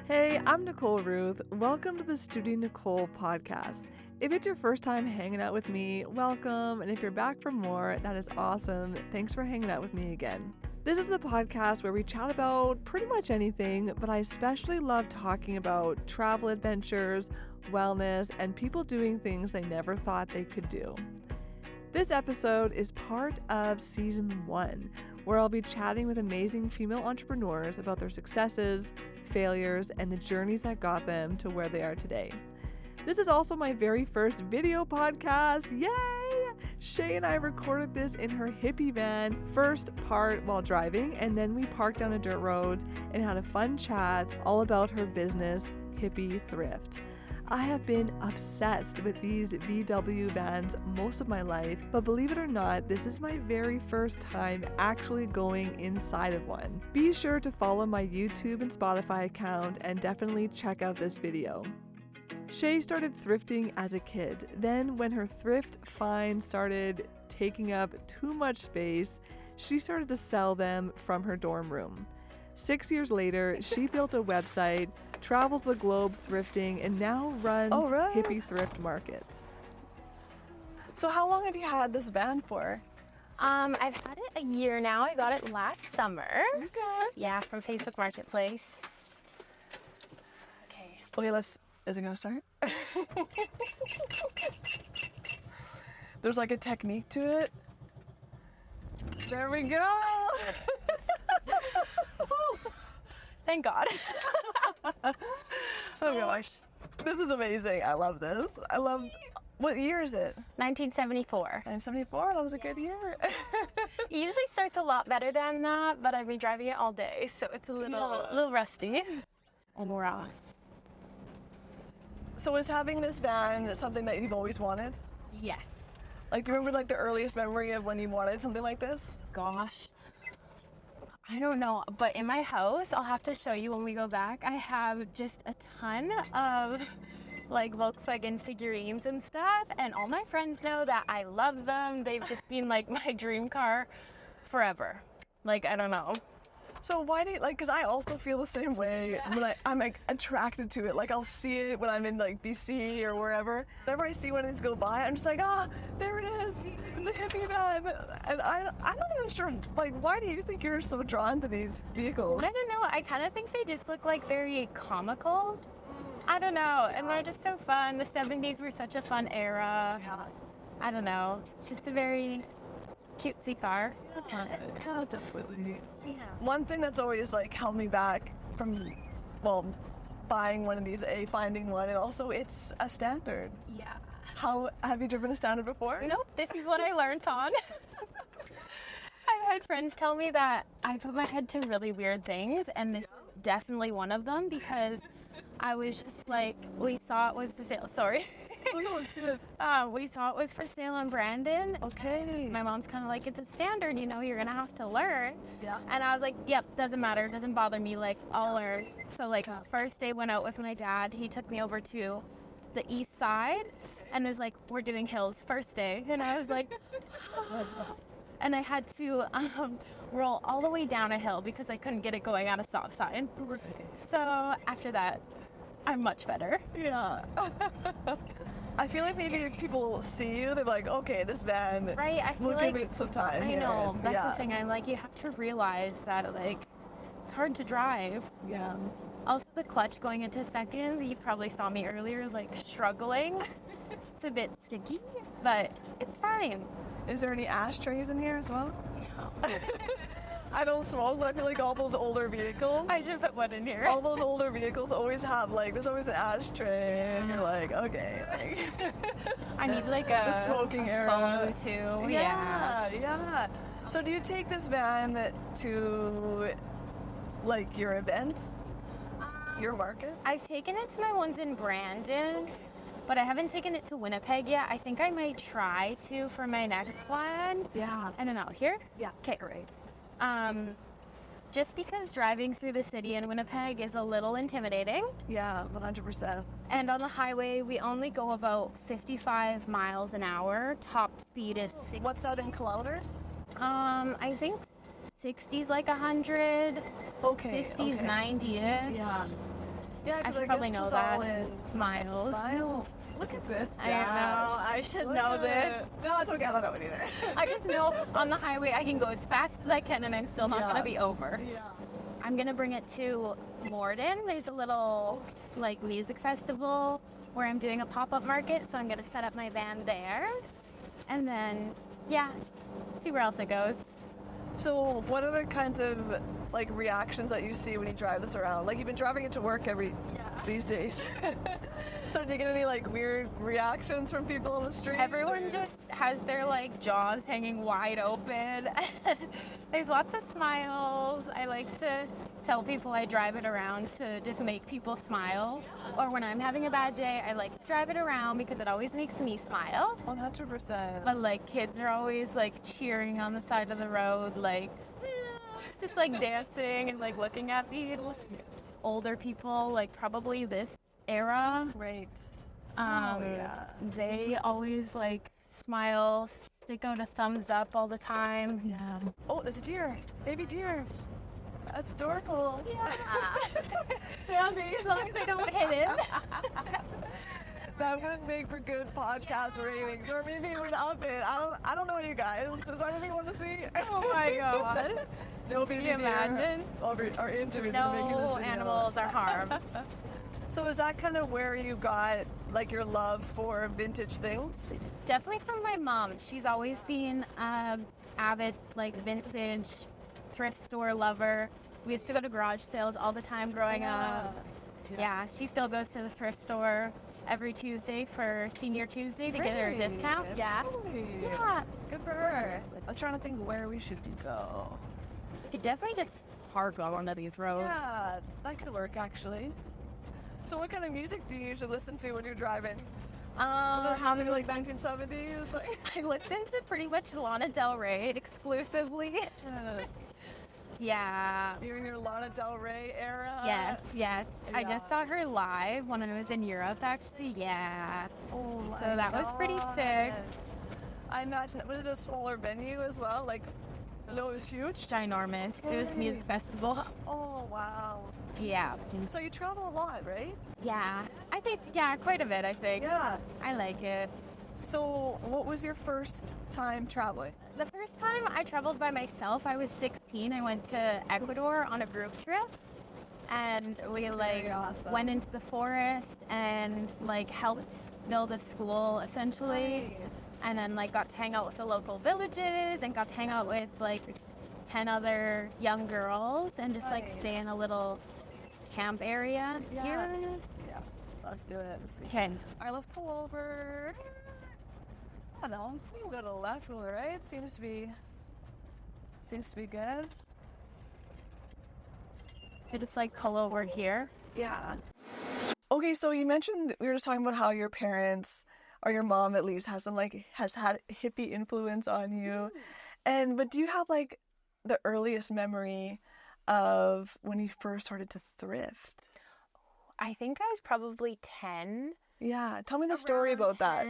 Hey, I'm Nicole Wruth. Welcome to the Studio Nicole podcast. If it's your first time hanging out with me, welcome. And if you're back for more, that is awesome. Thanks for hanging out with me again. This is the podcast where we chat about pretty much anything, but I especially love talking about travel adventures, wellness, and people doing things they never thought they could do. This episode is part of season 1, where I'll be chatting with amazing female entrepreneurs about their successes, failures, and the journeys that got them to where they are today. This is also my very first video podcast. Yay! Shae and I recorded this in her Hippie van, first part while driving, and then we parked down a dirt road and had a fun chat all about her business, Hippie Thrift. I have been obsessed with these VW vans most of my life, but believe it or not, this is my very first time actually going inside of one. Be sure to follow my YouTube and Spotify account and definitely check out this video. Shae started thrifting as a kid. Then when her thrift finds started taking up too much space, she started to sell them from her dorm room. 6 years later, she built a website, travels the globe thrifting, and now runs Hippie Thrift Markets. So how long have you had this van for? I've had it a year now. I got it last summer. Okay. Yeah, from Facebook Marketplace. Okay, Is it gonna start? There's like a technique to it. There we go. Thank God. Oh gosh, this is amazing. I love this. What year is it? 1974. 1974. That was a good year. It usually starts a lot better than that, but I've been driving it all day, so it's a little rusty. And we're off. So is having this van something that you've always wanted? Yes. Like, do you remember like the earliest memory of when you wanted something like this? Gosh. I don't know, but in my house, I'll have to show you when we go back, I have just a ton of like Volkswagen figurines and stuff, and all my friends know that I love them. They've just been like my dream car forever. Like, I don't know. So why do you, like, because I also feel the same way. Yeah. When I'm like attracted to it. Like, I'll see it when I'm in like BC or wherever. Whenever I see one of these go by, I'm just like, there it is, the Hippie van. And I'm not even sure, like, why do you think you're so drawn to these vehicles? I don't know. I kind of think they just look like very comical. I don't know. And they're just so fun. The 70s were such a fun era. Yeah. I don't know. It's just a very cutesy car. Yeah, definitely. Yeah. One thing that's always like held me back from, buying one of these, finding one, and also it's a standard. Yeah. How have you driven a standard before? Nope. This is what I learned on. I've had friends tell me that I put my head to really weird things, and this is definitely one of them, because I was just like, we saw it was for sale. Sorry. Oh, no, it's good. We saw it was for sale in Brandon. Okay. My mom's kind of like, it's a standard, you're going to have to learn. Yeah. And I was like, yep, doesn't matter. Doesn't bother me. Like, I'll learn. So, like, first day went out with my dad. He took me over to the east side and was like, we're doing hills first day. And I was like, and I had to roll all the way down a hill because I couldn't get it going on a stop sign. So after that, I'm much better. Yeah. I feel like maybe if people see you, they're like, okay, this van, right? I feel we'll like, give it some time. I know, that's the thing. I'm like, you have to realize that, like, it's hard to drive. Yeah. Also, the clutch going into second, you probably saw me earlier, like, struggling. It's a bit sticky, but it's fine. Is there any ashtrays in here as well? I don't smoke, but I feel like all those older vehicles, I should put one in here. all those older vehicles always have, like, there's always an ashtray, and you're like, okay, like. I need, like, the smoking era. phone, too. Yeah. So do you take this van to, like, your events, your markets? I've taken it to my ones in Brandon, but I haven't taken it to Winnipeg yet. I think I might try to for my next one. Yeah. And then out here? Yeah. Okay, great. Just because driving through the city in Winnipeg is a little intimidating. Yeah, 100%. And on the highway, we only go about 55 miles an hour. Top speed is 60. What's that in kilometers? I think 60's like 100. Okay. 50's 90-ish. Yeah. Yeah, I 'cause should probably guess know it's that. all in Miles. Miles. Look at this. I know. I should know this. No, it's okay. I don't know it either. I just know on the highway I can go as fast as I can and I'm still not Yeah. going to be over. Yeah. I'm going to bring it to Morden. There's a little like music festival where I'm doing a pop-up market, so I'm going to set up my van there. And then, yeah, see where else it goes. So what are the kinds of like reactions that you see when you drive this around? Like you've been driving it to work these days. So do you get any like weird reactions from people on the street? Everyone just has their like jaws hanging wide open. There's lots of smiles. I like to tell people I drive it around to just make people smile. Or when I'm having a bad day, I like to drive it around because it always makes me smile. 100%. But like kids are always like cheering on the side of the road, like just like dancing and like looking at me. Older people, like probably this era, Right. they always like smile, stick out a thumbs up all the time. Yeah. Oh, there's a deer. Baby deer. That's adorable. Yeah. Sandy. As long as they don't hit him. That would make for good podcast ratings, or maybe even up it. I don't know you guys. Is there anything you want to see? Oh my god. No Can baby you deer imagine? are into it. No animals are harmed. So is that kind of where you got like your love for vintage things? Definitely from my mom. She's always been avid like vintage thrift store lover. We used to go to garage sales all the time growing up. Yeah, she still goes to the thrift store every Tuesday for Senior Tuesday to get her a discount. Yeah. Really? Yeah. Good for her. I'm trying to think where we should go. You definitely just hard go on these roads. Yeah, that could work actually. So what kind of music do you usually listen to when you're driving? Does it have to be like 1970s? I listen to pretty much Lana Del Rey exclusively. Yes. Yeah. You're in your Lana Del Rey era? Yes. I Yeah. just saw her live when I was in Europe, actually. Yeah. Oh my So that was pretty sick. I imagine, was it a smaller venue as well? Like, no, it was huge? Ginormous. It was a music festival. Oh, wow. Yeah. So you travel a lot, right? Yeah. I think, quite a bit, I think. Yeah. I like it. So what was your first time traveling? The first time I traveled by myself, I was 16. I went to Ecuador on a group trip. And we like awesome. went into the forest and like helped build a school essentially. Nice. And then like got to hang out with the local villages and got to hang out with like 10 other young girls and just like Nice. stay in a little camp area. Yeah. Here. Yeah, let's do it. Okay. All right, let's pull over. I don't know. We can go to the left or the right. Seems to be good. I just like pull over here. Yeah. Okay, so you mentioned we were just talking about how your parents or your mom at least has had hippie influence on you. But do you have like the earliest memory of when you first started to thrift? I think I was probably 10. Yeah, tell me the story about that.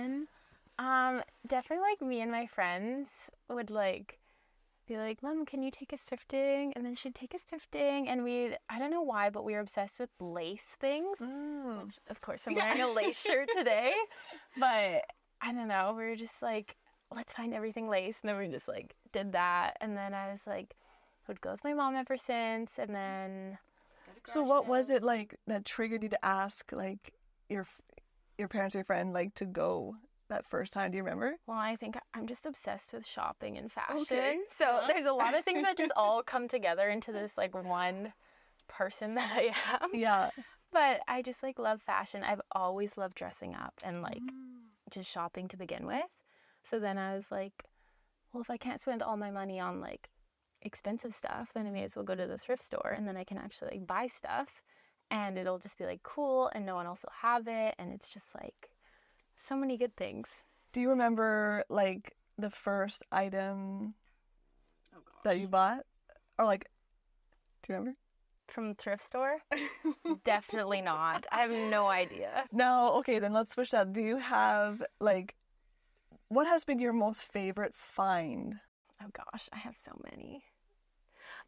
Definitely like me and my friends would like be like, Mom, can you take us thrifting? And then she'd take us thrifting and I don't know why, but we were obsessed with lace things. Which, of course, I'm wearing a lace shirt today. But I don't know, we were just like, let's find everything lace. And then we just like did that. And then I was like, would go with my mom ever since. And then. So what was it like that triggered you to ask like your parents or your friend like to go that first time? Do you remember? Well, I think I'm just obsessed with shopping and fashion. Okay. So there's a lot of things that just all come together into this like one person that I am. Yeah. But I just like love fashion. I've always loved dressing up and like just shopping to begin with. So then I was like, well, if I can't spend all my money on like expensive stuff, then I may as well go to the thrift store and then I can actually like buy stuff and it'll just be like cool and no one else will have it. And it's just like so many good things. Do you remember like the first item that you bought? Or like, do you remember? From the thrift store? Definitely not. I have no idea. No, okay, then let's switch that. Do you have like, what has been your most favorite find? Oh gosh, I have so many.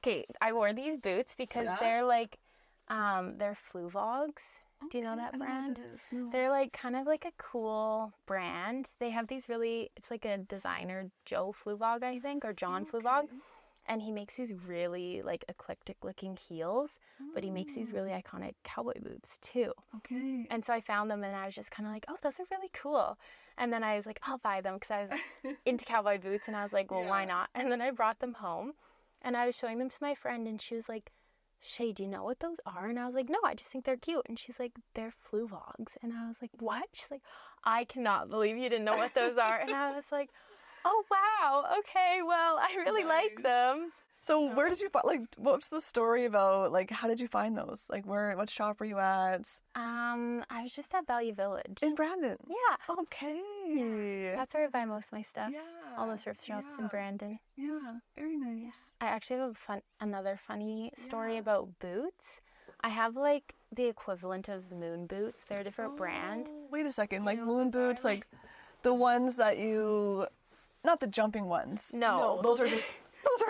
Okay, I wore these boots because Yeah? they're like They're Fluvogs. Do you know that brand? No. They're like kind of like a cool brand. They have these really, it's like a designer, Joe Fluvog, I think, or John Fluvog. And he makes these really like eclectic looking heels, but he makes these really iconic cowboy boots too. Okay. And so I found them and I was just kind of like, oh, those are really cool. And then I was like, I'll buy them because I was into cowboy boots and I was like, well, why not? And then I brought them home and I was showing them to my friend and she was like, Shae, do you know what those are? And I was like, no, I just think they're cute. And she's like, they're Fluvogs. And I was like, what? She's like, I cannot believe you didn't know what those are. And I was like, oh, wow. Okay, well, I really like them. So where did you find, like, what's the story about, like, how did you find those? Like, what shop were you at? I was just at Value Village. In Brandon? Yeah. Okay. Yeah. That's where I buy most of my stuff. Yeah. All the thrift shops in Brandon. Yeah, very nice. I actually have another funny story about boots. I have, like, the equivalent of moon boots. They're a different brand. Wait a second, like moon boots, like the ones that you, not the jumping ones. No. Those are just...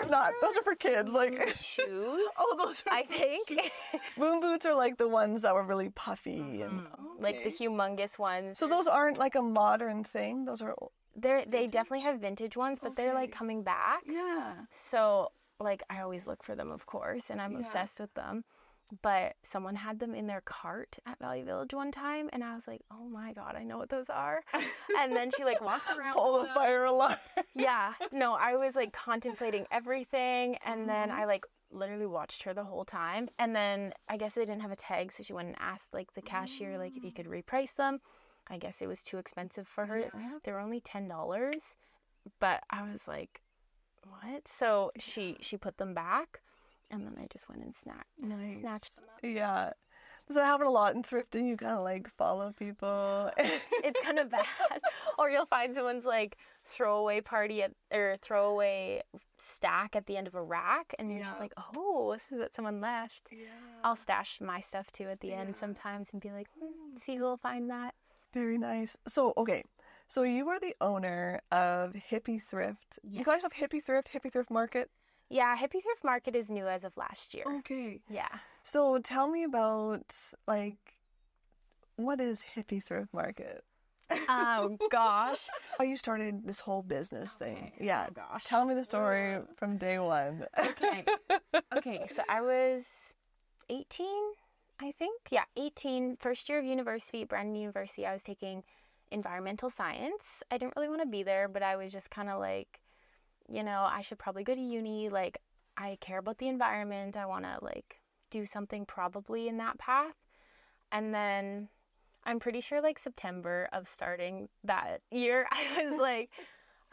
Those are for kids, like shoes. Oh, those are I think. moon boots are like the ones that were really puffy and like the humongous ones. So those aren't like a modern thing. Those are they definitely have vintage ones, but they're like coming back. Yeah. So like I always look for them, of course, and I'm obsessed with them. But someone had them in their cart at Value Village one time, and I was like, oh my God, I know what those are. And then she like walked around. Pull the fire alarm. Yeah. No, I was like contemplating everything, and then I like literally watched her the whole time. And then I guess they didn't have a tag, so she went and asked like the cashier like if you could reprice them. I guess it was too expensive for her. They were only $10, but I was like, what? So she put them back. And then I just went and snatched them up. Yeah. Does that happen a lot in thrifting? You kind of like follow people. It's kind of bad. Or you'll find someone's like throwaway throwaway stack at the end of a rack. And you're just like, oh, this is what someone left. Yeah. I'll stash my stuff too at the end sometimes and be like, see who will find that. Very nice. So, okay. So you are the owner of Hippie Thrift. Yes. You guys have Hippie Thrift Market? Yeah, Hippie Thrift Market is new as of last year. Okay. Yeah. So tell me about, like, what is Hippie Thrift Market? Oh, gosh. How you started this whole business thing. Yeah. Oh, gosh. Tell me the story from day one. Okay, so I was 18, I think. Yeah, 18, first year of university, Brandon University. I was taking environmental science. I didn't really want to be there, but I was just kind of like, you know, I should probably go to uni. Like, I care about the environment. I want to, like, do something probably in that path. And then I'm pretty sure, like, September of starting that year, I was like,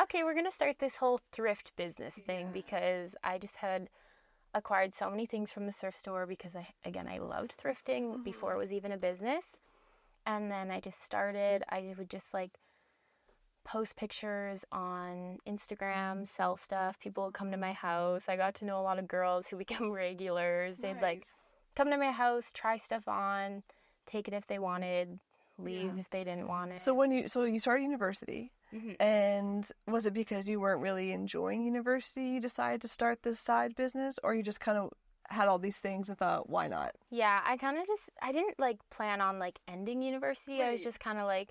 okay, we're going to start this whole thrift business thing because I just had acquired so many things from the thrift store because, I loved thrifting before it was even a business. And then I just started. I would just, like, post pictures on Instagram, sell stuff. People would come to my house. I got to know a lot of girls who became regulars. They'd like come to my house, try stuff on, take it if they wanted, leave if they didn't want it. So you started university, and was it because you weren't really enjoying university you decided to start this side business, or you just kind of had all these things and thought, why not? Yeah, I didn't like plan on like ending university. I was just kind of like,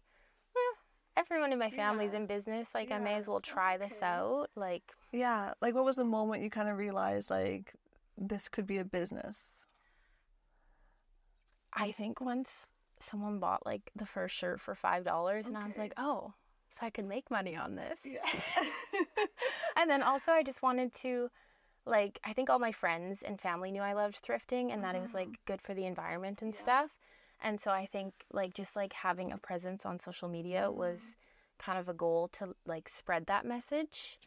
everyone in my family's in business. Like, I may as well try this out. Like, like what was the moment you kind of realized like this could be a business? I think once someone bought like the first shirt for $5 and I was like, oh, so I could make money on this. And then also I just wanted to, like, I think all my friends and family knew I loved thrifting and that it was like good for the environment and stuff. And so I think like just like having a presence on social media was kind of a goal to like spread that message.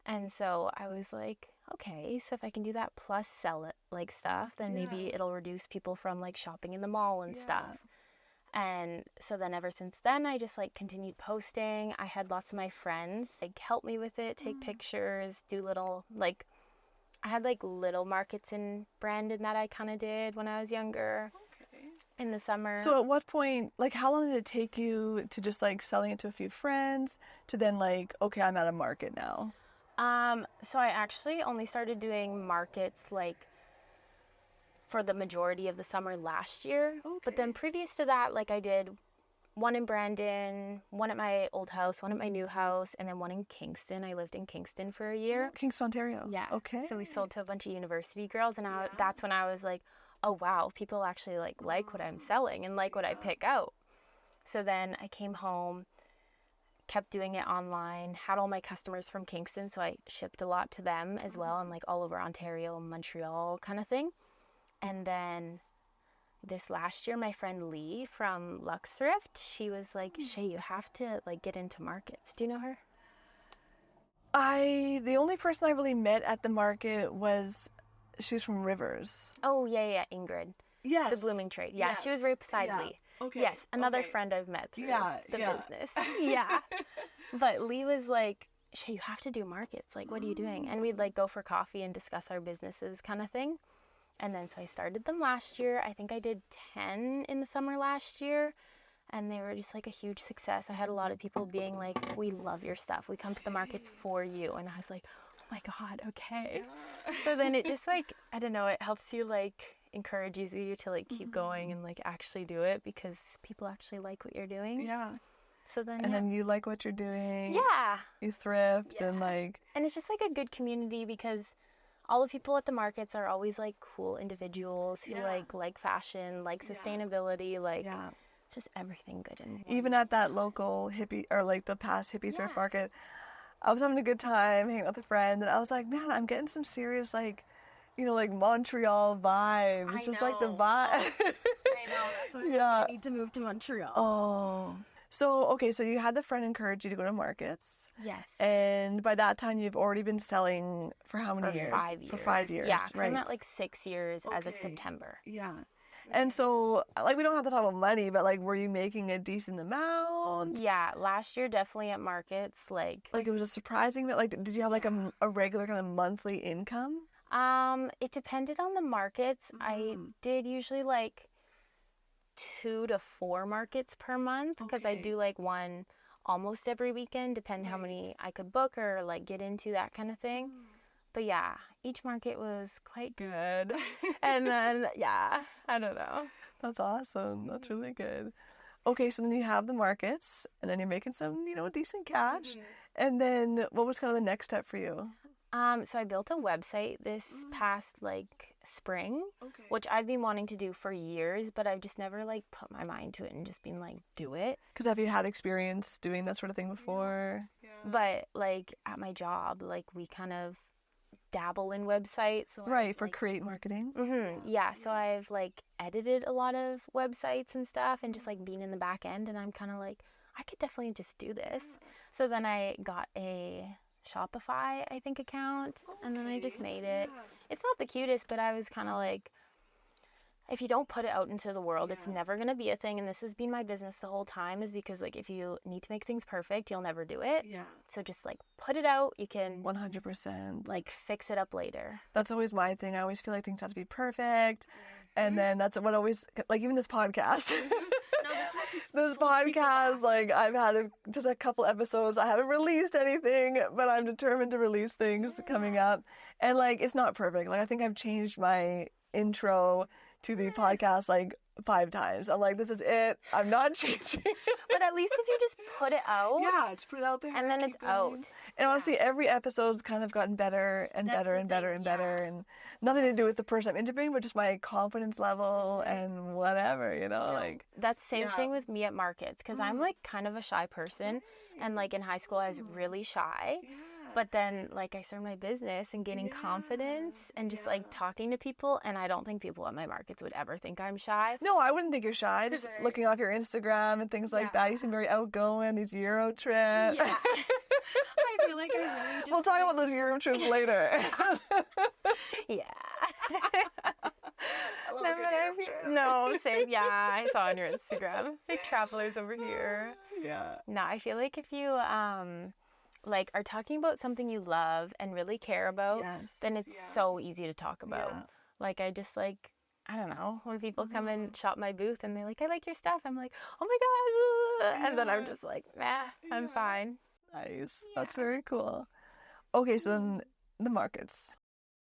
And so I was like, okay, so if I can do that plus sell it like stuff, then maybe it'll reduce people from like shopping in the mall and stuff. And so then ever since then, I just like continued posting. I had lots of my friends like help me with it, take pictures, do little like, I had like little markets in Brandon that I kind of did when I was younger. In the summer. So at what point, like, how long did it take you to just like selling it to a few friends to then like, okay, I'm at a market now? So I actually only started doing markets like for the majority of the summer last year. Okay. But then previous to that, like I did one in Brandon, one at my old house, one at my new house, and then one in Kingston. I lived in Kingston for a year. Kingston, Ontario. Yeah. Okay. So we sold to a bunch of university girls, and that's when I was like, oh wow, people actually like what I'm selling and like what I pick out. So then I came home, kept doing it online, had all my customers from Kingston, so I shipped a lot to them as well, and like all over Ontario, Montreal kind of thing. And then this last year, my friend Lee from Thrift, she was like, Shae, you have to like get into markets. Do you know her? The only person I really met at the market was, she's from Rivers. Oh, yeah, Ingrid. Yes. The blooming trade. Yeah, Yes. she was right beside Yeah. Lee. Okay. Yes, another Okay. friend I've met through Yeah, the yeah. business. Yeah. But Lee was like, Shae, you have to do markets. Like, what are you doing? And we'd like go for coffee and discuss our businesses kind of thing. And then so I started them last year. I think I did 10 in the summer last year. And they were just like a huge success. I had a lot of people being like, we love your stuff. We come to the markets for you. And I was like, oh my God, okay. So then it just like, I don't know, it helps you like, encourages you to like keep going and like actually do it because people actually like what you're doing. Yeah. So then, And then you like what you're doing. yeah. You thrift and like. And it's just like a good community because all the people at the markets are always like cool individuals who like fashion, like sustainability, like just everything good. And Even at that local hippie or like the past hippie thrift market, I was having a good time hanging out with a friend, and I was like, man, I'm getting some serious like, you know, like Montreal vibes. It's just like the vibe. I know. That's why I need to move to Montreal. Oh. So, okay, so you had the friend encourage you to go to markets. Yes. And by that time, you've already been selling for how many years? 5 years. For 5 years, Yeah, 'cause right. I'm at like 6 years as of September. Yeah. And so, like, we don't have to talk about money, but, like, were you making a decent amount? Yeah, last year definitely at markets, like Like, it was a surprising that, like, did you have, like, a regular kind of monthly income? it depended on the markets. I did usually like 2 to 4 markets per month because I do like one almost every weekend, depending how many I could book or like get into, that kind of thing. But yeah, each market was quite good. And then, yeah, I don't know. That's awesome. That's really good. Okay, so then you have the markets, and then you're making some, you know, decent cash. And then what was kind of the next step for you? So I built a website this past like spring, which I've been wanting to do for years, but I've just never like put my mind to it and just been like, do it. Because have you had experience doing that sort of thing before? But like at my job, like we kind of dabble in websites. So Right, for create marketing. Yeah, so I've like edited a lot of websites and stuff and just like being in the back end, and I'm kind of like, I could definitely just do this. So then I got a Shopify, I think, account, and then I just made it. It's not the cutest, but I was kind of like, if you don't put it out into the world, it's never going to be a thing. And this has been my business the whole time, is because like if you need to make things perfect, you'll never do it. Yeah. So just like put it out. You can 100%. like fix it up later. That's always my thing. I always feel like things have to be perfect. And then that's what always, like even this podcast. This podcast, like I've had just a couple episodes. I haven't released anything, but I'm determined to release things coming up. And like, it's not perfect. Like I think I've changed my intro to the podcast like 5 times. I'm like, this is it. I'm not changing. But at least if you just put it out. Yeah, just put it out there. And then keep it's going. out. And honestly, every episode's kind of gotten better and better and better and better. And nothing to do with the person I'm interviewing, but just my confidence level and whatever, you know, like. That's the same thing with me at markets, because I'm like kind of a shy person. And like in high school, I was really shy. But then, like, I started my business and gaining confidence and just, like, talking to people. And I don't think people at my markets would ever think I'm shy. No, I wouldn't think you're shy. Just looking off your Instagram and things like that. You seem very outgoing, these Euro trips. Yeah. I feel like I really just... We'll talk about those Euro trips later. Yeah. No, same. Yeah, I saw on your Instagram. Big travelers over here. Yeah. No, I feel like if you... like are talking about something you love and really care about, then it's so easy to talk about. Like I just like, I don't know, when people come and shop my booth and they're like, I like your stuff, I'm like, oh my God. And then I'm just like, nah, I'm fine. Nice. That's very cool. Okay, so then the markets.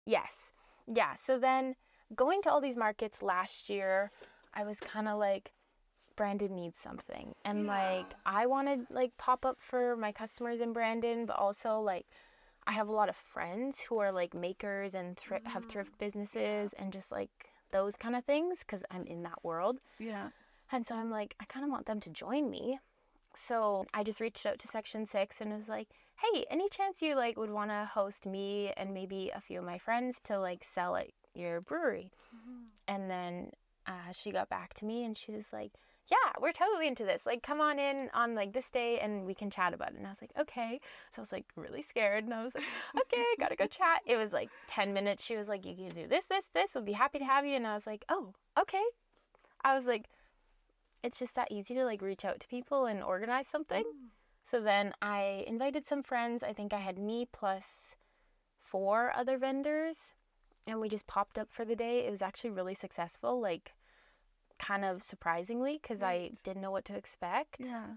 Yes. Yeah. So then going to all these markets last year, I was kind of like, Brandon needs something. And like, I wanted like pop up for my customers in Brandon, but also like, I have a lot of friends who are like makers and have thrift businesses and just like those kind of things because I'm in that world. Yeah. And so I'm like, I kind of want them to join me. So I just reached out to Section 6 and was like, hey, any chance you like would want to host me and maybe a few of my friends to like sell at your brewery? And then she got back to me and she was like, yeah, we're totally into this. Like, come on in on like this day and we can chat about it. And I was like, okay. So I was like really scared. And I was like, okay, gotta go chat. It was like 10 minutes. She was like, you can do this. We'll be happy to have you. And I was like, oh, okay. I was like, it's just that easy to like reach out to people and organize something. So then I invited some friends. I think I had me plus 4 other vendors and we just popped up for the day. It was actually really successful, like kind of surprisingly, because I didn't know what to expect. Yeah.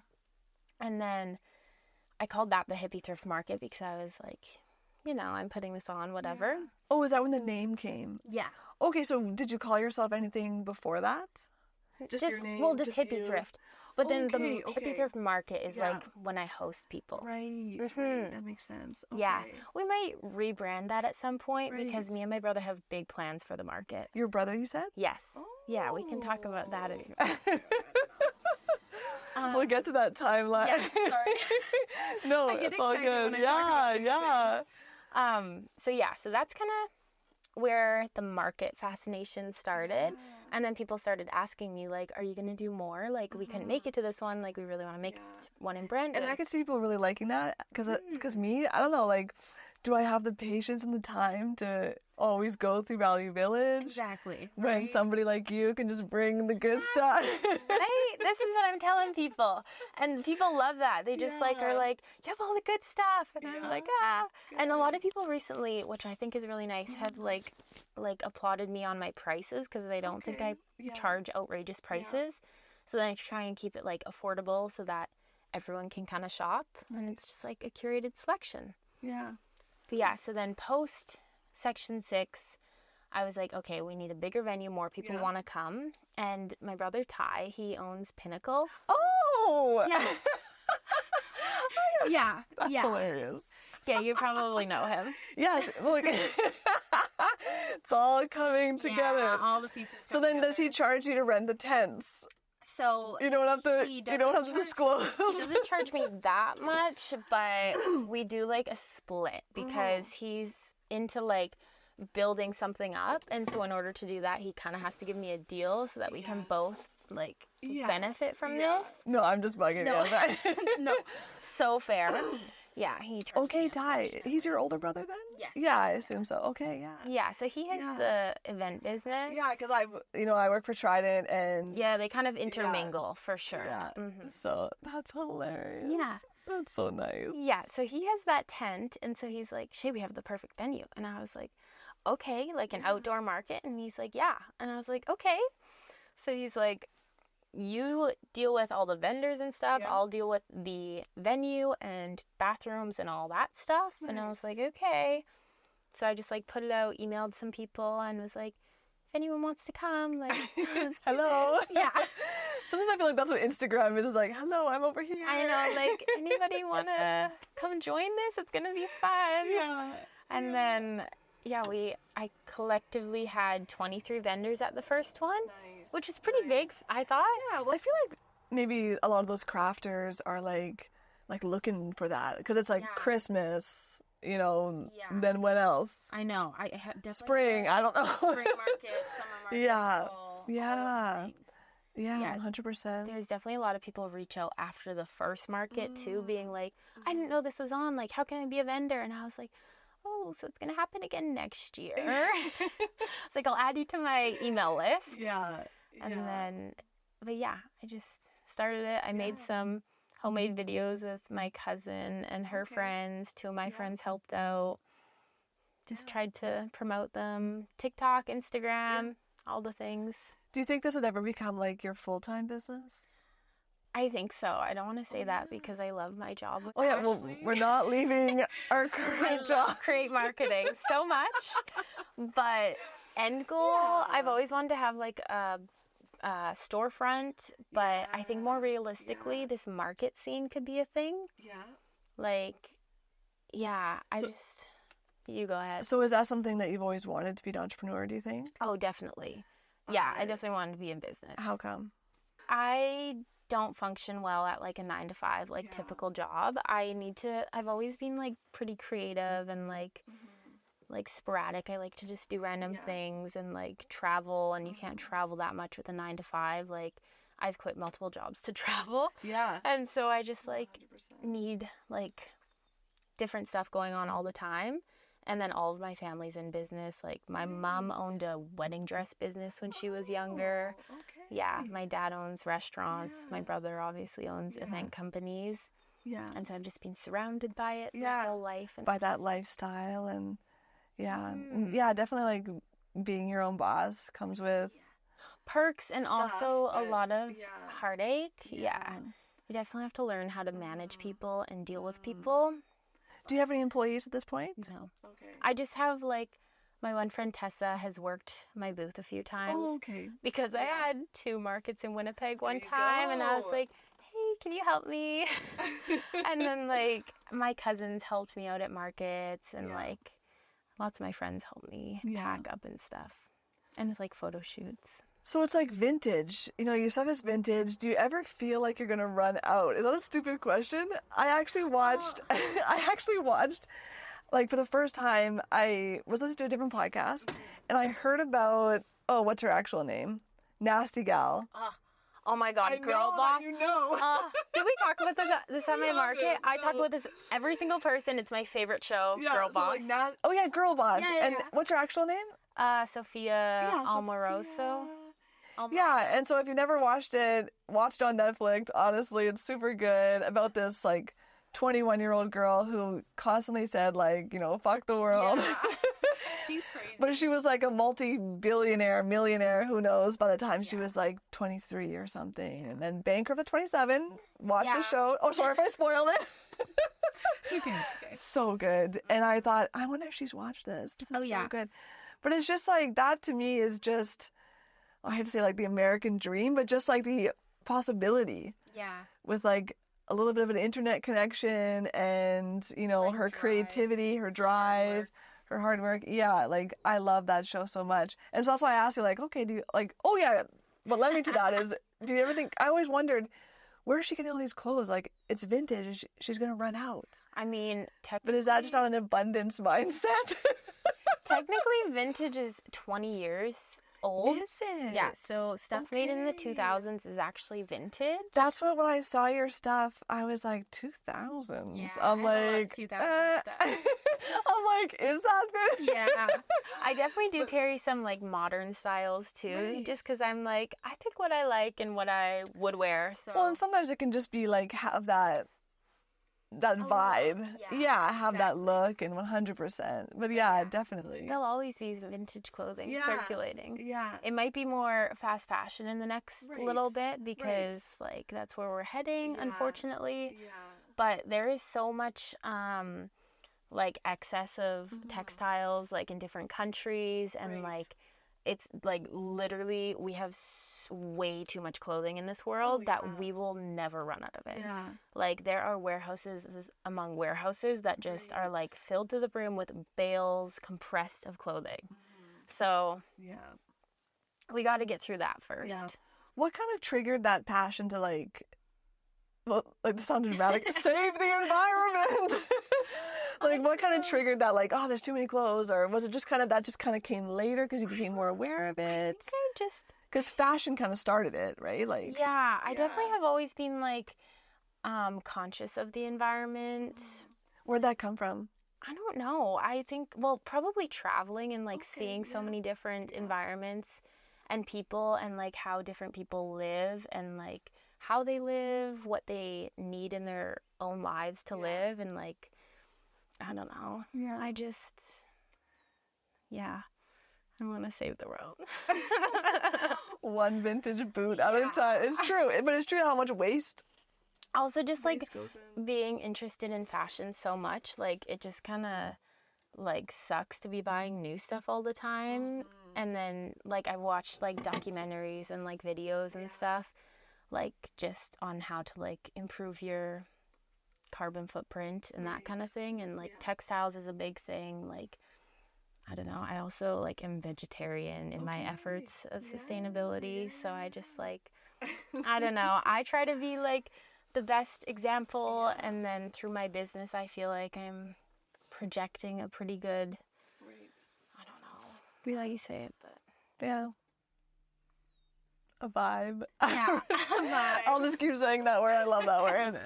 And then I called that the Hippie Thrift Market because I was like, you know, I'm putting this on, whatever. Yeah. Oh, is that when the name came? Yeah. Okay, so did you call yourself anything before that? Just your name? Well, just Hippie you? Thrift. But then the Okay. Hippie Thrift Market is like when I host people. Right. Right. That makes sense. Okay. Yeah. We might rebrand that at some point because Right. me and my brother have big plans for the market. Your brother, you said? Yes. Yeah, we can talk about that. If you We'll get to that timeline. Yeah, sorry. No, I get it's all excited good. when I talk about these Yeah. So that's kind of where the market fascination started. And then people started asking me, like, are you going to do more? Like, we couldn't make it to this one. Like, we really want to make one in Brandon. And I can see people really liking that because me, I don't know, like, do I have the patience and the time to always go through Value Village? Exactly. When somebody like you can just bring the good stuff. Right? This is what I'm telling people. And people love that. They just like are like, you have all the good stuff. And I'm like, Good. And a lot of people recently, which I think is really nice, have like applauded me on my prices because they don't think I charge outrageous prices. So then I try and keep it like affordable so that everyone can kind of shop. And it's just like a curated selection. Yeah. But yeah, so then post Section 6, I was like, okay, we need a bigger venue. More people want to come. And my brother Ty, he owns Pinnacle. Oh! Yeah. Yeah. That's hilarious. Yeah, you probably know him. Yes. Look. It's all coming together. Yeah, all the pieces. So then does he charge you to rent the tents? So you don't have to disclose. He doesn't charge me that much, but we do like a split because he's into like building something up, and so in order to do that he kind of has to give me a deal so that we can both like benefit from this. No, I'm just bugging you. No, so fair. Yeah, he charged Okay, me Ty, he's your older brother then? Yes. Yeah, I assume so. Okay, yeah. Yeah, so he has the event business. Yeah, because I work for Trident and... Yeah, they kind of intermingle for sure. Yeah, so that's hilarious. Yeah. That's so nice. Yeah, so he has that tent, and so he's like, Shae, we have the perfect venue. And I was like, okay, like an outdoor market? And he's like, yeah. And I was like, okay. So he's like, you deal with all the vendors and stuff. Yeah. I'll deal with the venue and bathrooms and all that stuff. Nice. And I was like, okay. So I just like put it out, emailed some people, and was like, if anyone wants to come, like, hello. Yeah. Sometimes I feel like that's what Instagram is, like, hello, I'm over here. I know, like, anybody want to come join this? It's going to be fun. Yeah. And then, I collectively had 23 vendors at the first one. Nice. Which is pretty big, I thought. Yeah, well, I feel like maybe a lot of those crafters are like looking for that because it's like Christmas, then when else? I know. I definitely spring, I don't know. Spring market, summer market, fall, yeah, 100%. There's definitely a lot of people reach out after the first market too, being like, I didn't know this was on, like, how can I be a vendor? And I was like, oh, so it's going to happen again next year. It's like, I'll add you to my email list. Yeah. And then, but yeah, I just started it. I made some homemade videos with my cousin and her friends. 2 of my friends helped out. Just tried to promote them. TikTok, Instagram, all the things. Do you think this would ever become like your full-time business? I think so. I don't want to say that because I love my job. Oh yeah, well, we're not leaving our current job. Create marketing so much, but end goal, I've always wanted to have like a storefront, but I think more realistically, this market scene could be a thing. Yeah. Like, yeah, you go ahead. So is that something that you've always wanted to be an entrepreneur, do you think? Oh, definitely. Yeah, I definitely wanted to be in business. How come? I don't function well at like a 9-to-5, like typical job. I've always been like pretty creative and like sporadic. I like to just do random things and like travel, and you can't travel that much with a 9-to-5. Like, I've quit multiple jobs to travel. Yeah. And so I just like 100%. Need like different stuff going on all the time. And then all of my family's in business. Like, my mom owned a wedding dress business when she was younger. Okay. Yeah, my dad owns restaurants. My brother obviously owns event companies. Yeah. And so I've just been surrounded by it my whole life. And by that lifestyle. And yeah, definitely like being your own boss comes with perks and also a lot of heartache. Yeah. You definitely have to learn how to manage people and deal with people. Do you have any employees at this point? No. Okay. I just have like my one friend Tessa has worked my booth a few times. Oh, okay. Because I had 2 markets in Winnipeg one time, and I was like, hey, can you help me? And then like my cousins helped me out at markets, and like lots of my friends helped me pack up and stuff. And it's like photo shoots. So it's like vintage. You know, your stuff is vintage. Do you ever feel like you're going to run out? Is that a stupid question? I actually watched, like for the first time, I was listening to a different podcast and I heard about, what's her actual name? Nasty Gal. Oh my God, Girl Boss. You know. Did we talk about this at my market? I talk about this every single person. It's my favorite show, Girl Boss. Like, Girl Boss. And what's her actual name? Sophia Almoroso. Yeah, and so if you've never watched it on Netflix. Honestly, it's super good, about this like 21-year-old girl who constantly said like, you know, fuck the world. Yeah. She's crazy. But she was like a multi-billionaire, millionaire, who knows, by the time she was like 23 or something. And then bankrupt at 27, watch the show. Oh, sorry if I spoiled it. So good. And I thought, I wonder if she's watched this. This is so good. But it's just like, that to me is just, I hate to say like the American dream, but just like the possibility. Yeah. With like a little bit of an internet connection and, you know, like her creativity, her drive, her hard work. Yeah, like I love that show so much. And so that's why I asked you like, okay, do you like, what led me to that is, do you ever think, I always wondered, where is she getting all these clothes? Like, it's vintage. She's going to run out. I mean, but is that just on an abundance mindset? Technically, vintage is 20 years old. Is it? Yeah, so stuff made in the 2000s is actually vintage. That's what, when I saw your stuff, I was like, 2000s. Yeah, I'm like, 2000 stuff. I'm like, is that vintage? Yeah. I definitely do carry some like modern styles too, just because I'm like, I pick what I like and what I would wear. So. Well, and sometimes it can just be like, have that vibe. Have that look, and 100%. But definitely. There'll always be vintage clothing circulating. Yeah. It might be more fast fashion in the next little bit because like that's where we're heading, unfortunately. Yeah. But there is so much like excess of textiles like in different countries, and like it's like literally we have way too much clothing in this world that we will never run out of it. Yeah. Like there are warehouses among warehouses that just are like filled to the brim with bales compressed of clothing. So we got to get through that first. Yeah. What kind of triggered that passion to like this sounded dramatic, save the environment? Like, what kind of triggered that, like, there's too many clothes? Or was it just kind of came later because you became more aware of it? Because fashion kind of started it, right? Like, I definitely have always been, like, conscious of the environment. Where'd that come from? I don't know. I think, well, probably traveling and, like, seeing so many different environments and people, and, like, how different people live, and, like, how they live, what they need in their own lives to live, and, like, I don't know. Yeah. I want to save the world. One vintage boot at a time. It's true. But it's true how much waste. Also, just like being interested in fashion so much, like it just kind of like sucks to be buying new stuff all the time. And then, like, I watched, like, documentaries and, like, videos and stuff, like, just on how to, like, improve your carbon footprint and that kind of thing. And, like, textiles is a big thing. Like, I don't know. I also, like, am vegetarian in my efforts of sustainability. So I just, like, I don't know. I try to be, like, the best example. And then through my business, I feel like I'm projecting a pretty good, I don't know, be like you say it, but Yeah. A vibe. yeah, a vibe. I'll just keep saying that word. I love that word.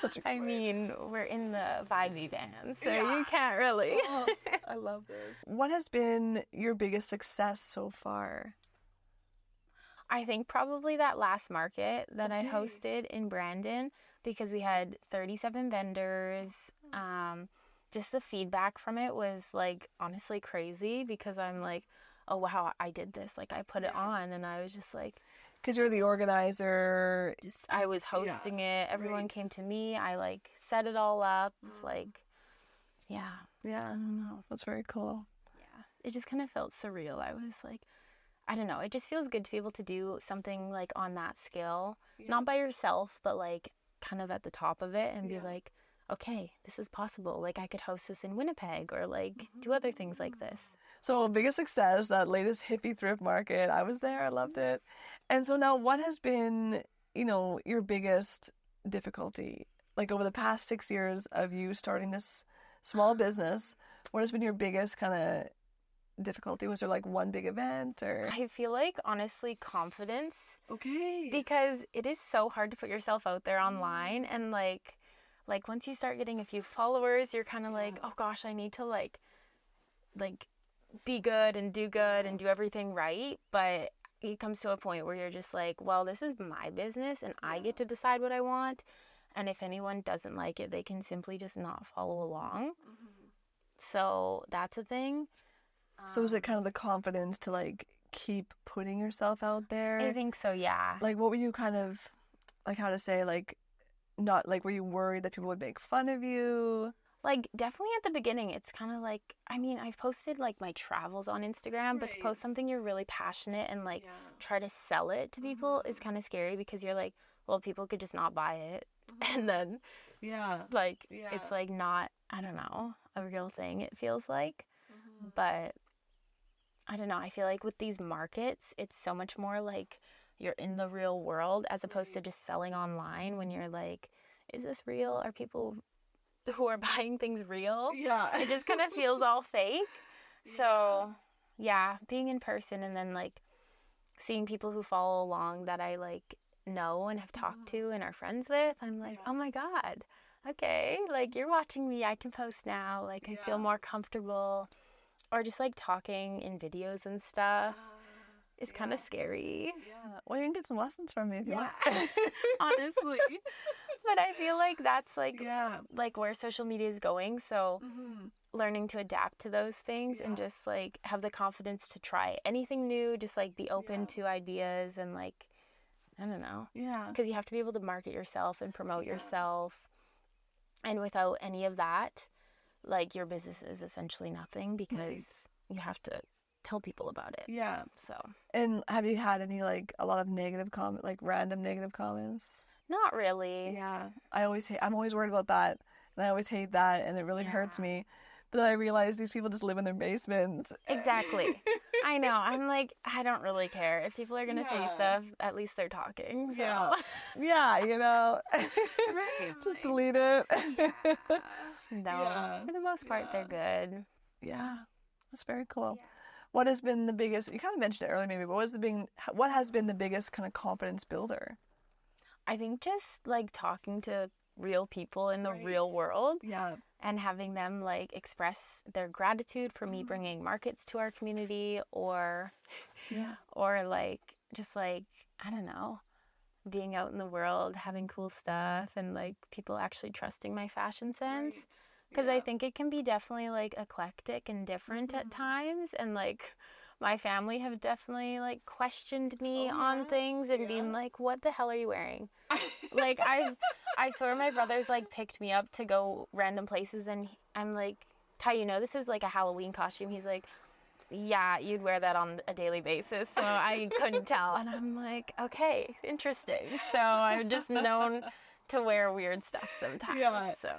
Such a I mean, we're in the vibey band, so you can't really. Oh, I love this. What has been your biggest success so far? I think probably that last market that I hosted in Brandon, because we had 37 vendors. Just the feedback from it was, like, honestly crazy, because I'm like, oh wow, I did this, like, I put it on, and I was just like, Because you're the organizer. I was hosting it, everyone came to me, I, like, set it all up. It's like, yeah, I don't know. That's very cool. Yeah, it just kind of felt surreal. I was like, I don't know, it just feels good to be able to do something, like, on that scale, not by yourself, but, like, kind of at the top of it, and be like, okay, this is possible. Like, I could host this in Winnipeg, or, like, do other things like this. So biggest success, that latest hippie thrift market. I was there. I loved it. And so now what has been, your biggest difficulty? Like, over the past 6 years of you starting this small business, what has been your biggest kind of difficulty? Was there, like, one big event, or? I feel like, honestly, confidence. Okay. Because it is so hard to put yourself out there online, and like once you start getting a few followers, you're kind of like, oh gosh, I need to like be good and do everything right. But it comes to a point where you're just like, well, this is my business and I get to decide what I want, and if anyone doesn't like it, they can simply just not follow along. So that's a thing. So is it kind of the confidence to, like, keep putting yourself out there? I think so, yeah. Like, what were you kind of, like, how to say, like, not, like, were you worried that people would make fun of you? Like, definitely at the beginning, it's kind of like, I mean, I've posted, like, my travels on Instagram, but to post something you're really passionate and, like, try to sell it to people is kind of scary, because you're like, well, people could just not buy it. And then, like, it's, like, not, I don't know, a real thing, it feels like. But I don't know, I feel like with these markets, it's so much more like you're in the real world, as opposed to just selling online, when you're like, is this real? Are people who are buying things real? Yeah. It just kind of feels all fake. So, yeah, being in person, and then, like, seeing people who follow along that I, like, know and have talked to and are friends with, I'm like, oh my God, okay, like, you're watching me, I can post now, like, I feel more comfortable. Or just, like, talking in videos and stuff. It's kind of scary. Yeah. Well, you can get some lessons from me if you want. Honestly. But I feel like that's, like, like, where social media is going. So learning to adapt to those things and just, like, have the confidence to try anything new. Just, like, be open to ideas and, like, I don't know. Yeah. Because you have to be able to market yourself and promote yourself. And without any of that, like, your business is essentially nothing, because you have to tell people about it. Yeah. So. And have you had any, like, a lot of negative comment, like, random negative comments? Not really. Yeah. I'm always worried about that, and I always hate that, and it really hurts me. But then I realize these people just live in their basement. Exactly. I know. I'm like, I don't really care. If people are going to say stuff, at least they're talking. So. Yeah, Right. Just delete it. No, for the most part, they're good. Yeah, that's very cool. Yeah. What has been the biggest, you kind of mentioned it earlier maybe, but what has been the biggest kind of confidence builder? I think just, like, talking to real people in the real world. Yeah. And having them, like, express their gratitude for me bringing markets to our community, or like, just, like, I don't know, being out in the world, having cool stuff, and, like, people actually trusting my fashion sense. Because I think it can be definitely, like, eclectic and different at times. And, like, my family have definitely, like, questioned me on things and been like, what the hell are you wearing? Like, I swear my brother's, like, picked me up to go random places, and I'm like, Ty, this is, like, a Halloween costume. He's like, yeah, you'd wear that on a daily basis. So I couldn't tell. And I'm like, okay, interesting. So I'm just known to wear weird stuff sometimes. Yeah. So.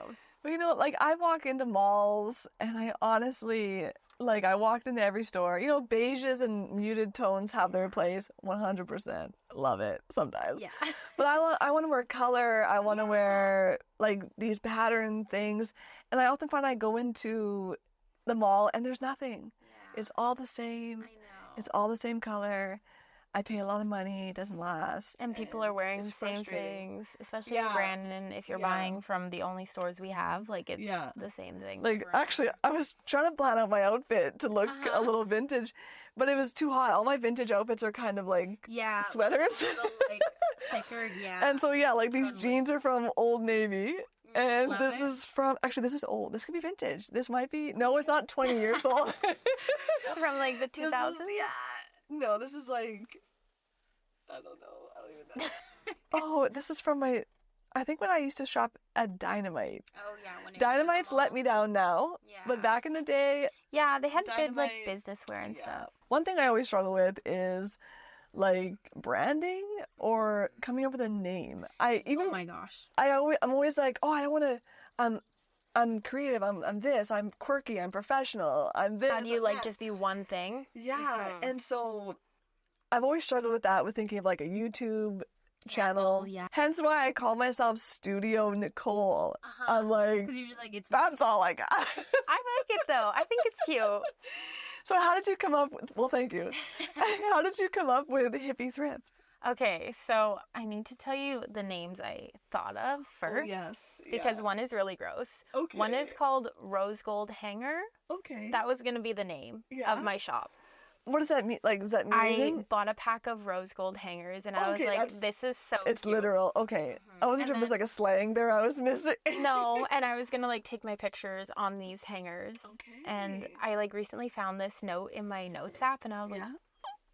But, you know, like, I walk into malls, and I honestly, like, I walked into every store. You know, beiges and muted tones have their place, 100%. Love it sometimes. Yeah. But I want to wear color. I want to wear, like, these pattern things. And I often find I go into the mall, and there's nothing. Yeah. It's all the same. I know. It's all the same color. I pay a lot of money. It doesn't last. And people are wearing the it's same frustrating. things, especially in Brandon. If you're buying from the only stores we have, like, it's the same thing. Like, actually, I was trying to plan out my outfit to look a little vintage, but it was too hot. All my vintage outfits are kind of like sweaters. Like, thicker, And so, like, these jeans are from Old Navy. And Love this it. is from, actually, this is old. This could be vintage. This might be, no, it's not 20 years old. From, like, the 2000s? No, this is like, I don't know. I don't even know. Oh, this is from I think when I used to shop at Dynamite. Oh, yeah. When Dynamite's let me down now. Yeah. But back in the day, Yeah, they had good, like, Dynamite- business wear and stuff. One thing I always struggle with is, like, branding or coming up with a name. Oh my gosh. I'm always like, oh, I don't want to, I'm creative, I'm this, I'm quirky, I'm professional, I'm this. How do you, I'm like, that. just be one thing? Yeah, Mhm. and so I've always struggled with that, with thinking of, like, a YouTube channel. yeah. Hence why I call myself Studio Nicole. Uh-huh. I'm like, Because you're just like, it's... that's all I got. I like it, though. I think it's cute. So how did you come up with, well, thank you. How did you come up with Hippie Thrift? Okay, so I need to tell you the names I thought of first. Yes. Because one is really gross. Okay. One is called Rose Gold Hanger. Okay. That was going to be the name Yeah. of my shop. What does that mean? Like, does that mean I anything? bought a pack of rose gold hangers, and I was Okay, like, that's- this is so It's cute. literal. Okay. I wasn't And sure if there's then- like a slang there I was missing. No, and I was going to, like, take my pictures on these hangers. Okay. And I, like, recently found this note in my notes app, and I was like, Yeah.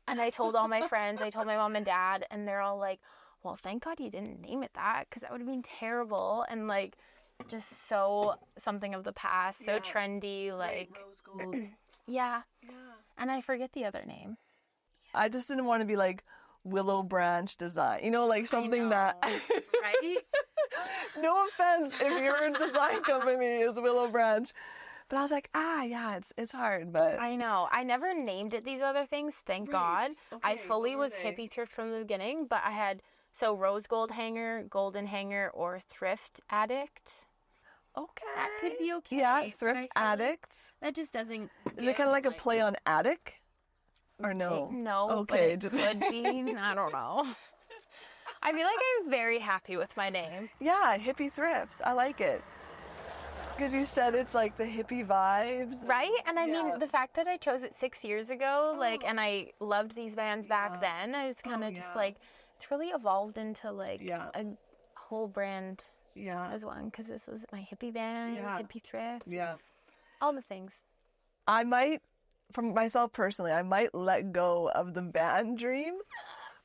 and I told all my friends, I told my mom and dad, and they're all like, well, thank God you didn't name it that, because that would have been terrible, and, like, just so something of the past, so Yeah. trendy, like, rose gold. yeah, Yeah. and I forget the other name. I just didn't want to be like Willow Branch Design. You know, like something that. Right? No offense if your design company is Willow Branch. But I was like, yeah, it's hard, but. I know. I never named it these other things, thank God. I fully was hippie thrift from the beginning, but I had, so rose gold hanger, golden hanger, or thrift addict. Okay. That could be okay. Yeah, but I Thrift feel like Addict. That just doesn't. Is it kind of like a play on attic? Or no? No. Okay, But just- it could be. I don't know. I feel like I'm very happy with my name. Yeah, hippie thrifts. I like it. Because you said it's like the hippie vibes. Right? And I Yeah. mean, the fact that I chose it 6 years ago, like, and I loved these bands back then, I was kind of just yeah. like, it's really evolved into, like, Yeah. a whole brand Yeah. as one, because this was my hippie band, Yeah. hippie thrift, Yeah. all the things. I might, from myself personally, I might let go of the band dream.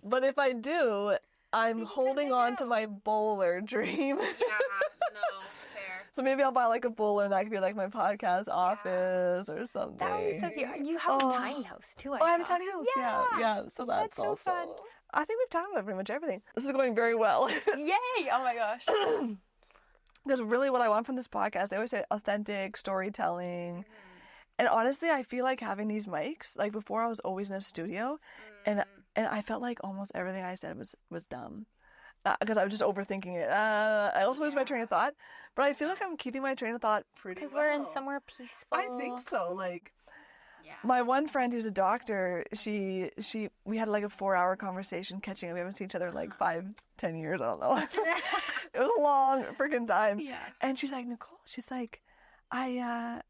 But if I do, I'm holding on to my bowler dream. Yeah, no, fair. So maybe I'll buy like a bowler and that could be like my podcast office or something. That would be so cute. You have Oh. a tiny house, too, Oh, I have a saw. tiny house. Yeah. So that's so also. fun. I think we've talked about pretty much everything. This is going very well. Yay! Oh my gosh. Because really what I want from this podcast, they always say authentic storytelling. And honestly, I feel like having these mics, like before I was always in a studio and I felt like almost everything I said was dumb. Because I was just overthinking it. I also lose my train of thought. But I feel like I'm keeping my train of thought pretty Because well. we're in somewhere peaceful. I think so. Like, Yeah. my one friend who's a doctor, we had like a 4-hour conversation catching up. We haven't seen each other in like 5-10 years. I don't know. It was a long freaking time. Yeah. And she's like, Nicole, she's like, I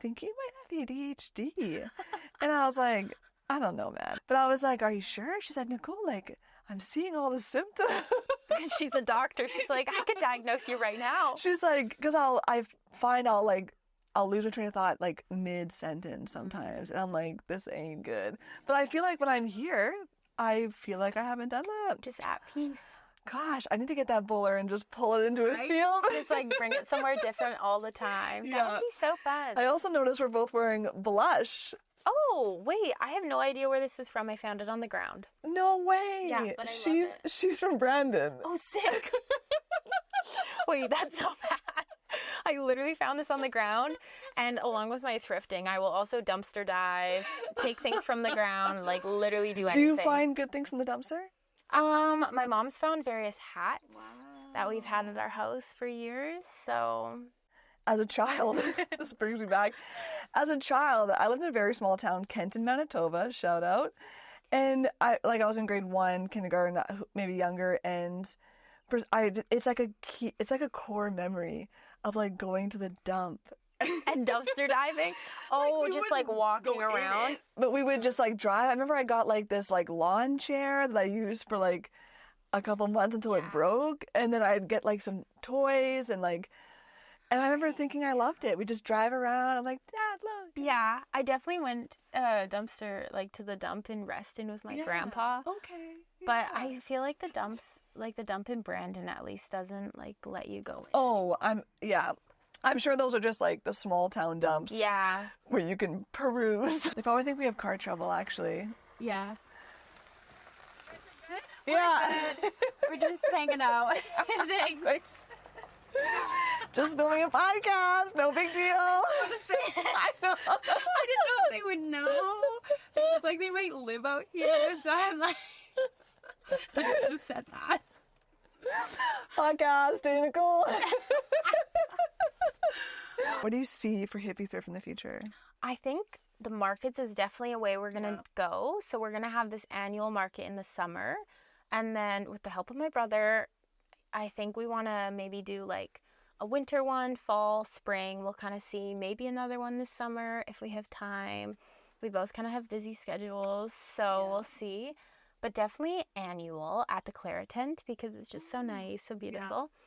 think you might have ADHD. And I was like, I don't know, man. But I was like, are you sure? She said, Nicole, like, I'm seeing all the symptoms. She's a doctor. She's like, I could diagnose you right now. She's like, because I'll lose my train of thought like mid-sentence sometimes. And I'm like, this ain't good. But I feel like when I'm here, I feel like I haven't done that. Just at peace. Gosh, I need to get that bowler and just pull it into a Right? field. Just like bring it somewhere different all the time. That Yeah. would be so fun. I also noticed we're both wearing blush. Oh, wait, I have no idea where this is from. I found it on the ground. No way. Yeah, but I love it. She's from Brandon. Oh, sick. Wait, that's so bad. I literally found this on the ground, and along with my thrifting, I will also dumpster dive, take things from the ground, like literally do anything. Do you find good things from the dumpster? My mom's found various hats that we've had at our house for years, so... As a child, this brings me back. As a child, I lived in a very small town, Kenton, Manitoba, shout out. And I was in grade 1, kindergarten, maybe younger, and it's like a core memory of like going to the dump and dumpster diving. Oh, like just like walking around. But we would just like drive. I remember I got like this like lawn chair that I used for like a couple months until it broke, and then I'd get like some toys and like. And I remember thinking I loved it. We just drive around. I'm like, Dad, look. Yeah, I definitely went dumpster like to the dump in Reston with my grandpa. Okay. Yeah. But I feel like the dump in Brandon at least doesn't like let you go in. Oh, I'm sure those are just like the small town dumps. Yeah. Where you can peruse. They probably think we have car trouble, actually. Yeah. Yeah. We're just hanging out. Thanks. Just filming a podcast, no big deal. I know. I didn't know if they would know. They look like they might live out here, so I'm like, I should have said that. Podcast, Nicole. What do you see for Hippie Thrift in the future? I think the markets is definitely a way we're going to go. So we're going to have this annual market in the summer. And then with the help of my brother, I think we want to maybe do like a winter one, fall, spring. We'll kind of see maybe another one this summer if we have time. We both kind of have busy schedules, so we'll see. But definitely annual at the Clara tent because it's just so nice, so beautiful. Yeah.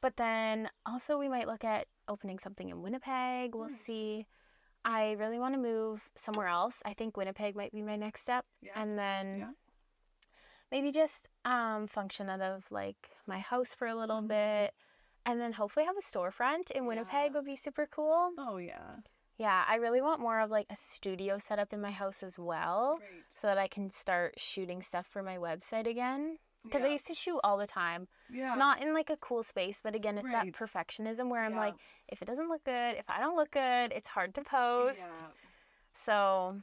But then also we might look at opening something in Winnipeg. We'll see. I really want to move somewhere else. I think Winnipeg might be my next step. Yeah. And then maybe just function out of like my house for a little bit. And then hopefully have a storefront in Winnipeg would be super cool. Oh, yeah. Yeah, I really want more of like a studio set up in my house as well. Great. So that I can start shooting stuff for my website again. Because I used to shoot all the time. Yeah. Not in like a cool space, but again, it's that perfectionism where I'm like, if it doesn't look good, if I don't look good, it's hard to post. Yeah. So,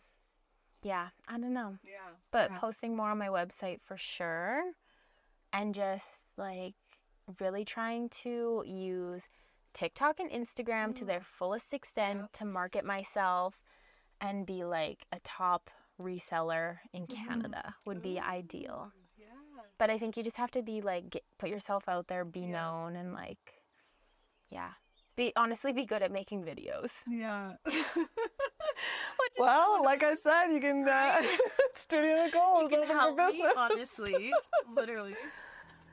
yeah, I don't know. Yeah. But posting more on my website for sure. And just like really trying to use TikTok and Instagram to their fullest extent to market myself and be like a top reseller in Canada would be ideal. Yeah. But I think you just have to be like, put yourself out there, be known, and like, honestly be good at making videos. Yeah. Well, like I said, you can, Studio Nicole is open for business. Me, honestly, literally.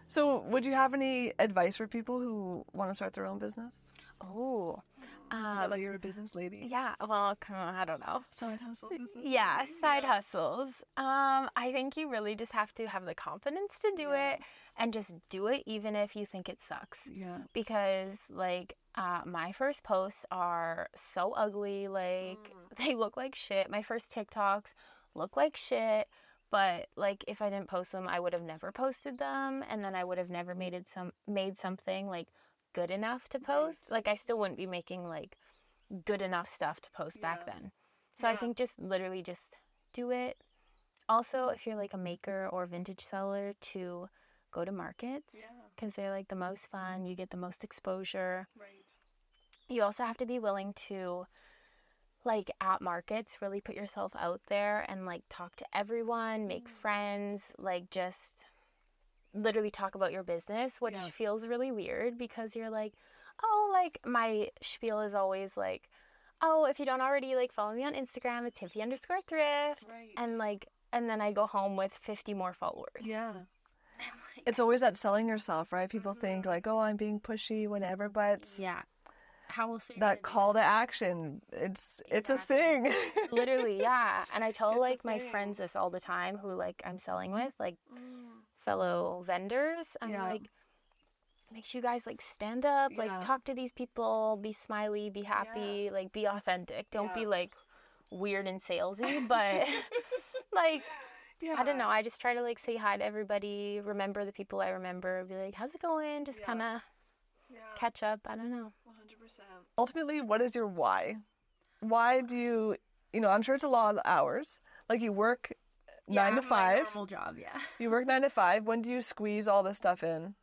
So would you have any advice for people who want to start their own business? Oh. Like you're a business lady? Yeah, well, I don't know. Side hustle business? Yeah, side hustles. I think you really just have to have the confidence to do it and just do it even if you think it sucks. Yeah. Because, like, my first posts are so ugly. Like, they look like shit. My first TikToks look like shit. But, like, if I didn't post them, I would have never posted them. And then I would have never made something, like, good enough to post. Right. Like, I still wouldn't be making, like, good enough stuff to post back then. So I think just literally just do it. Also, if you're, like, a maker or vintage seller, to go to markets. Because they're, like, the most fun. You get the most exposure. Right. You also have to be willing to, like, at markets, really put yourself out there and, like, talk to everyone, make friends, like, just literally talk about your business, which feels really weird because you're like, oh, like, my spiel is always like, oh, if you don't already, like, follow me on Instagram, it's Hippie_thrift. Right. And, like, and then I go home with 50 more followers. Yeah. Like, it's always that selling yourself, right? People think, like, oh, I'm being pushy, whatever, but... Yeah. How will that call to action, it's a thing. Literally, yeah. And I tell like my friends this all the time who like I'm selling with, like fellow vendors. I'm like, make sure you guys like stand up, like talk to these people, be smiley, be happy, like be authentic. Don't be like weird and salesy, but like, Yeah. I don't know. I just try to like say hi to everybody, remember the people I remember, be like, how's it going? Just kind of catch up. I don't know. 100%. Ultimately, what is your why? Why do you, I'm sure it's a lot of hours. Like you work 9 to 5. Normal job, yeah. You work 9 to 5. When do you squeeze all this stuff in?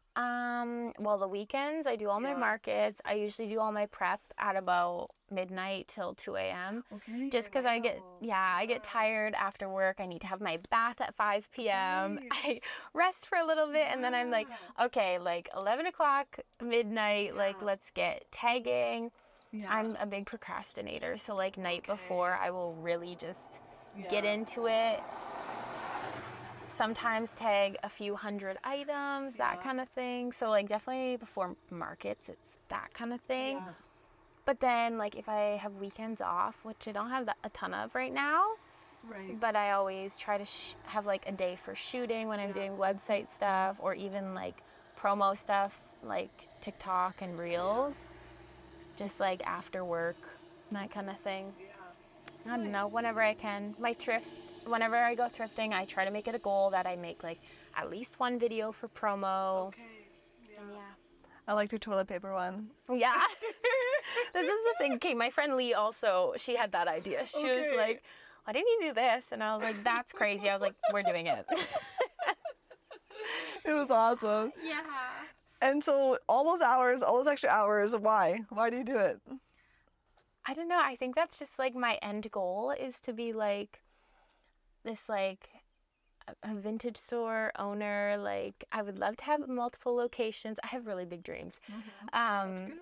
Well, the weekends I do all my markets. I usually do all my prep at about midnight till 2 a.m. Okay. Just because I get tired after work. I need to have my bath at 5 p.m. Nice. I rest for a little bit, and then I'm like, okay, like 11 o'clock, midnight, like let's get tagging. Yeah. I'm a big procrastinator, so like night before I will really just get into it. Sometimes tag a few hundred items, that kind of thing. So like definitely before markets, it's that kind of thing. Yeah. But then like if I have weekends off, which I don't have a ton of right now, Right. but I always try to have like a day for shooting when I'm doing website stuff, or even like promo stuff like TikTok and Reels, just like after work, that kind of thing. Yeah. I don't know, whenever I can. Whenever I go thrifting, I try to make it a goal that I make like at least one video for promo. Okay. And I liked your toilet paper one. yeah. This is the thing. Okay, my friend Lee also, she had that idea. She was like, why didn't you do this? And I was like, that's crazy. I was like, we're doing it. It was awesome. Yeah. And so all those hours, all those extra hours, why? Why do you do it? I don't know. I think that's just like my end goal is to be like this like a vintage store owner. Like I would love to have multiple locations. I have really big dreams. That's good.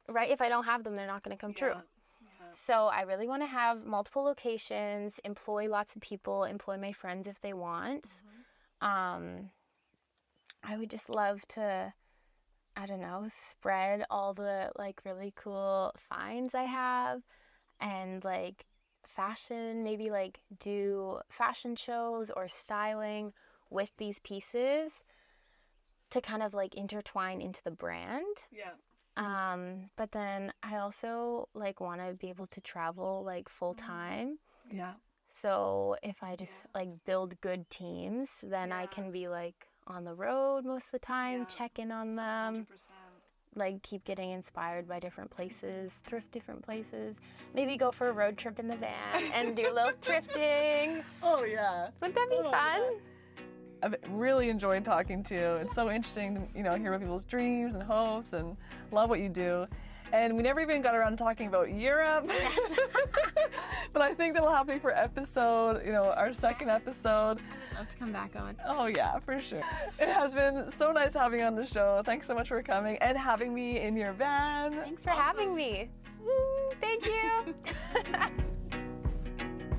Right? If I don't have them, they're not going to come true. Yeah. So I really want to have multiple locations, employ lots of people, employ my friends if they want. I would just love to, I don't know, spread all the like really cool finds I have, and like fashion, maybe like do fashion shows or styling with these pieces to kind of like intertwine into the brand. Yeah. But then I also like want to be able to travel like full time. Yeah. So if I just like build good teams, then I can be like on the road most of the time, check in on them, 100%. like keep getting inspired by different places, thrift different places, maybe go for a road trip in the van and do a little thrifting. Oh, yeah. Wouldn't that be fun? I've really enjoyed talking to you. It's so interesting to, hear about people's dreams and hopes, and love what you do. And we never even got around to talking about Europe. But I think that'll happen for episode, our second episode. I'd love to come back on. Oh yeah, for sure. It has been so nice having you on the show. Thanks so much for coming and having me in your van. Thanks for having me. Woo, thank you.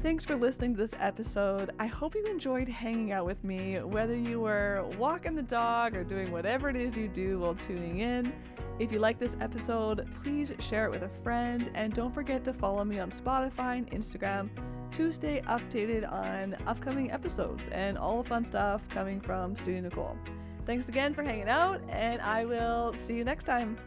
Thanks for listening to this episode. I hope you enjoyed hanging out with me, whether you were walking the dog or doing whatever it is you do while tuning in. If you like this episode, please share it with a friend, and don't forget to follow me on Spotify and Instagram to stay updated on upcoming episodes and all the fun stuff coming from Studio Nicole. Thanks again for hanging out, and I will see you next time.